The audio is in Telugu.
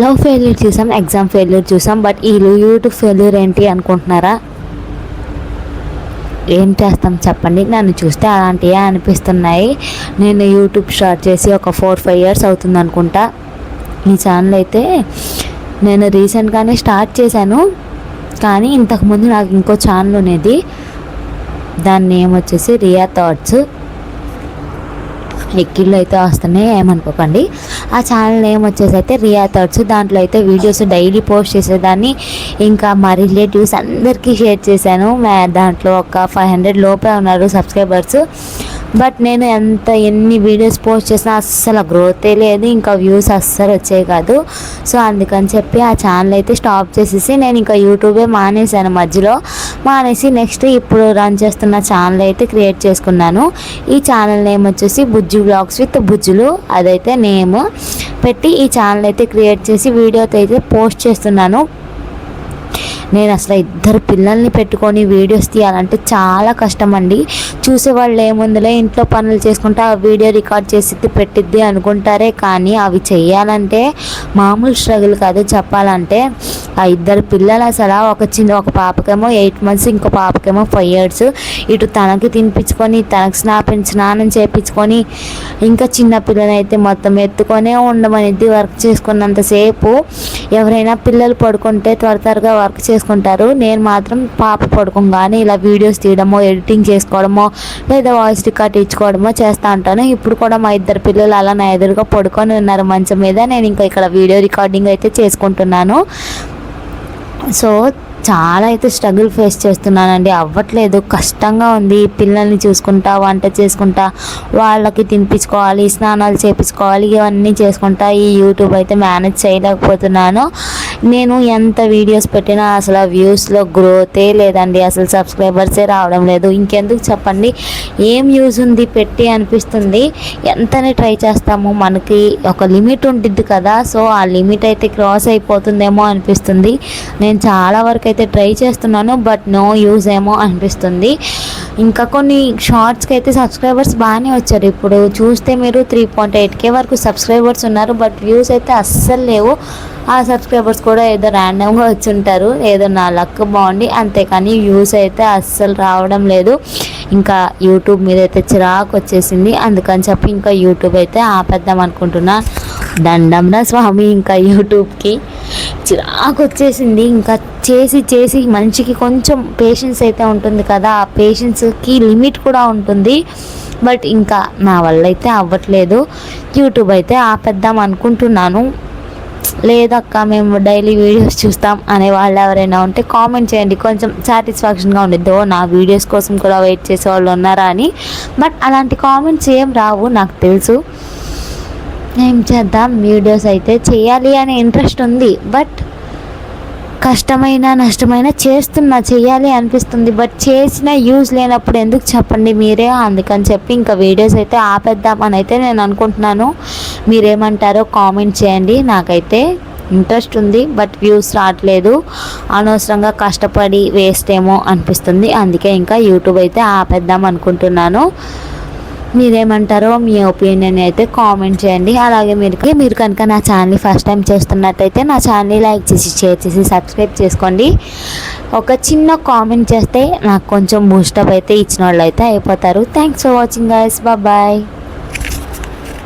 లవ్ ఫెయిల్యూర్ చూసాం, ఎగ్జామ్ ఫెయిల్యూర్ చూసాం, బట్ ఈ యూట్యూబ్ ఫెయిల్యూర్ ఏంటి అనుకుంటున్నారా? ఏం చేస్తాం చెప్పండి, నన్ను చూస్తే అలాంటివే అనిపిస్తున్నాయి. నేను యూట్యూబ్ స్టార్ట్ చేసి ఒక 4-5 ఇయర్స్ అవుతుంది అనుకుంటా. ఈ ఛానల్ అయితే నేను రీసెంట్గానే స్టార్ట్ చేశాను, కానీ ఇంతకుముందు నాకు ఇంకో ఛానల్ ఉండేది. దాని నేమ్ వచ్చేసి రియా థాట్స్. ఎక్కిళ్ళు అయితే వస్తున్నాయి, ఏమనుకోకండి. ఆ ఛానల్ నేమ్ వచ్చేసి అయితే రియా థాట్స్. దాంట్లో అయితే వీడియోస్ డైలీ పోస్ట్ చేసేదాన్ని. ఇంకా మా రిలేటివ్స్ అందరికీ షేర్ చేశాను. దాంట్లో ఒక 500 లోపే ఉన్నారు సబ్స్క్రైబర్స్. బట్ నేను ఎన్ని వీడియోస్ పోస్ట్ చేసినా అస్సలు గ్రోతే లేదు, ఇంకా వ్యూస్ అస్సలు వచ్చాయి కాదు. సో అందుకని చెప్పి ఆ ఛానల్ అయితే స్టాప్ చేసేసి నేను ఇంకా యూట్యూబే మానేశాను. మధ్యలో మానేసి నెక్స్ట్ ఇప్పుడు రన్ చేస్తున్న ఛానల్ అయితే క్రియేట్ చేసుకున్నాను. ఈ ఛానల్ నేమ్ వచ్చేసి బుజ్జి వ్లాగ్స్ విత్ బుజ్జులు. అదైతే నేమ్ పెట్టి ఈ ఛానల్ అయితే క్రియేట్ చేసి వీడియోతో అయితే పోస్ట్ చేస్తున్నాను. నేను అసలు 2 పిల్లల్ని పెట్టుకొని వీడియోస్ తీయాలంటే చాలా కష్టం అండి. చూసేవాళ్ళు ఏముందిలే ఇంట్లో పనులు చేసుకుంటే ఆ వీడియో రికార్డ్ చేసి పెట్టిద్ది అనుకుంటారే, కానీ అవి చేయాలంటే మామూలు స్ట్రగుల్ కాదు. చెప్పాలంటే ఆ 2 పిల్లలు అసలు ఒక పాపకేమో 8 months, ఇంకో పాపకేమో 5 years. ఇటు తనకి తినిపించుకొని తనకి స్నానం చేయించుకొని ఇంకా చిన్న పిల్లలైతే మొత్తం ఎత్తుకొనే ఉండమనిద్ది. వర్క్ చేసుకున్నంతసేపు ఎవరైనా పిల్లలు పడుకుంటే త్వరగా వర్క్ చేసుకుంటారు. నేను మాత్రం పాప పడుకోగానే ఇలా వీడియోస్ తీయడమో, ఎడిటింగ్ చేసుకోవడమో, లేదా వాయిస్ రికార్డ్ ఇచ్చుకోవడమో చేస్తూ ఉంటాను. ఇప్పుడు కూడా మా 2 పిల్లలు అలా నా ఎదురుగా పడుకొని ఉన్నారు మంచం మీద. నేను ఇంకా ఇక్కడ వీడియో రికార్డింగ్ అయితే చేసుకుంటున్నాను. సో చాలా అయితే స్ట్రగుల్ ఫేస్ చేస్తున్నానండి. అవ్వట్లేదు, కష్టంగా ఉంది. పిల్లల్ని చూసుకుంటా, వంట చేసుకుంటా, వాళ్ళకి తినిపించుకోవాలి, స్నానాలు చేయించుకోవాలి, ఇవన్నీ చేసుకుంటా ఈ యూట్యూబ్ అయితే మేనేజ్ చేయలేకపోతున్నాను. నేను ఎంత వీడియోస్ పెట్టినా అసలు వ్యూస్లో గ్రోతే లేదండి, అసలు సబ్స్క్రైబర్సే రావడం లేదు. ఇంకెందుకు చెప్పండి, ఏం యూజ్ ఉంది పెట్టి అనిపిస్తుంది. ఎంతనే ట్రై చేస్తాము, మనకి ఒక లిమిట్ ఉంటుంది కదా. సో ఆ లిమిట్ అయితే క్రాస్ అయిపోతుందేమో అనిపిస్తుంది. నేను చాలా వరకు అయితే ట్రై చేస్తున్నాను, బట్ నో యూజ్ ఏమో అనిపిస్తుంది. ఇంకా కొన్ని షార్ట్స్కి అయితే సబ్స్క్రైబర్స్ బాగానే వచ్చారు. ఇప్పుడు చూస్తే మీరు 3.8K వరకు సబ్స్క్రైబర్స్ ఉన్నారు, బట్ వ్యూస్ అయితే అస్సలు లేవు. ఆ సబ్స్క్రైబర్స్ కూడా ఏదో ర్యాండమ్గా వచ్చి ఉంటారు, ఏదో నా లక్ బాగుండి, అంతేకాని వ్యూస్ అయితే అస్సలు రావడం లేదు. ఇంకా యూట్యూబ్ మీద అయితే చిరాకు వచ్చేసింది. అందుకని చెప్పి ఇంకా యూట్యూబ్ అయితే ఆపేద్దాం అనుకుంటున్నా. దండంరా స్వామి, ఇంకా యూట్యూబ్కి చిరాకు వచ్చేసింది. ఇంకా చేసి మనిషికి కొంచెం పేషెన్స్ అయితే ఉంటుంది కదా, ఆ పేషెన్స్కి లిమిట్ కూడా ఉంటుంది. బట్ ఇంకా నా వల్ల అయితే అవ్వట్లేదు. యూట్యూబ్ అయితే ఆపేద్దాం అనుకుంటున్నాను. లేదక్క మేము డైలీ వీడియోస్ చూస్తాం అనే వాళ్ళు ఎవరైనా ఉంటే కామెంట్ చేయండి, కొంచెం సాటిస్ఫాక్షన్గా ఉండిద్దో నా వీడియోస్ కోసం కూడా వెయిట్ చేసే వాళ్ళు ఉన్నారా అని. బట్ అలాంటి కామెంట్స్ ఏం రావు, నాకు తెలుసు. ఏం చేద్దాం, వీడియోస్ అయితే చేయాలి అనే ఇంట్రెస్ట్ ఉంది, బట్ కష్టమైన నష్టమైన చేయాలి అనిపిస్తుంది. బట్ చేసిన యూజ్ లేనప్పుడు ఎందుకు చెప్పండి మీరే. అందుకని చెప్పి ఇంకా వీడియోస్ అయితే ఆపేద్దామని అయితే నేను అనుకుంటున్నాను. మీరేమంటారో కామెంట్ చేయండి. నాకైతే ఇంట్రెస్ట్ ఉంది, బట్ వ్యూస్ రావట్లేదు. అనవసరంగా కష్టపడి వేస్ట్ ఏమో అనిపిస్తుంది. అందుకే ఇంకా యూట్యూబ్ అయితే ఆపేద్దాం అనుకుంటున్నాను. మీరేమంటారో మీ ఒపీనియన్ అయితే కామెంట్ చేయండి. అలాగే మీరు కనుక నా ఛానల్ని ఫస్ట్ టైం చేస్తున్నట్టయితే నా ఛానల్ని లైక్ చేసి, షేర్ చేసి, సబ్స్క్రైబ్ చేసుకోండి. ఒక చిన్న కామెంట్ చేస్తే నాకు కొంచెం బూస్టప్ అయితే ఇచ్చిన వాళ్ళు అయితే అయిపోతారు. Thanks for watching guys, bye.